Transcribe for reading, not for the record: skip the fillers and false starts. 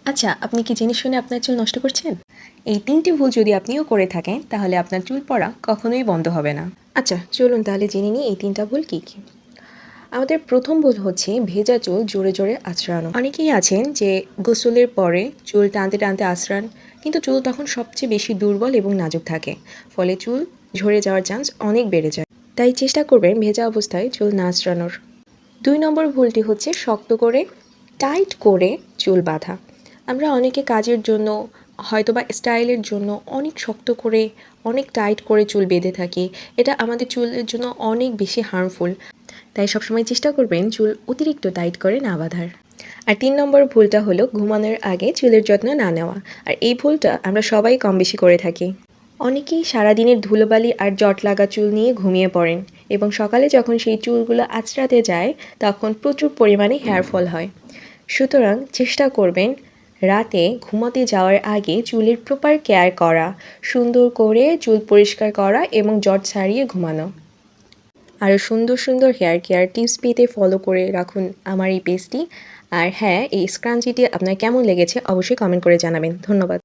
আচ্ছা, আপনি কি জেনে শুনে আপনার চুল নষ্ট করছেন? এই ৩টি ভুল যদি আপনিও করে থাকেন তাহলে আপনার চুল পড়া কখনোই বন্ধ হবে না। আচ্ছা, চলুন তাহলে জেনে নিই এই ৩টা ভুল কী, কী? আমাদের ১ম ভুল হচ্ছে ভেজা চুল জোরে, জোরে আঁচড়ানো। অনেকেই আছেন যে গোসলের পরে চুল টানতে, টানতে আঁচড়ান, কিন্তু চুল তখন সবচেয়ে বেশি দুর্বল এবং নাজুক থাকে। ফলে চুল ঝরে যাওয়ার চান্স অনেক বেড়ে যায়। তাই চেষ্টা করবেন ভেজা অবস্থায় চুল না আঁচড়ানোর। ২ নম্বর ভুলটি হচ্ছে শক্ত করে, টাইট করে চুল বাঁধা। আমরা অনেকে কাজের জন্য হয়তোবা স্টাইলের জন্য অনেক শক্ত করে, অনেক টাইট করে চুল বেঁধে থাকি। এটা আমাদের চুলের জন্য অনেক বেশি হার্মফুল। তাই সবসময় চেষ্টা করবেন চুল অতিরিক্ত টাইট করে না বাঁধার। আর ৩ নম্বর ভুলটা হলো ঘুমানোর আগে চুলের যত্ন না নেওয়া। আর এই ভুলটা আমরা সবাই কম বেশি করে থাকি। অনেকেই সারাদিনের ধুলোবালি আর জট লাগা চুল নিয়ে ঘুমিয়ে পড়েন এবং সকালে যখন সেই চুলগুলো আঁচড়াতে যায় তখন প্রচুর পরিমাণে হেয়ার ফল হয়। সুতরাং চেষ্টা করবেন রাতে ঘুমাতে যাওয়ার আগে চুলের প্রপার কেয়ার করা, সুন্দর করে চুল পরিষ্কার করা এবং জট ছাড়িয়ে ঘুমানো। আরও সুন্দর সুন্দর হেয়ার কেয়ার টিপস পেতে ফলো করে রাখুন আমার এই পেজটি। আর হ্যাঁ, এই স্ক্রাঞ্চিটি আপনার কেমন লেগেছে অবশ্যই কমেন্ট করে জানাবেন। ধন্যবাদ।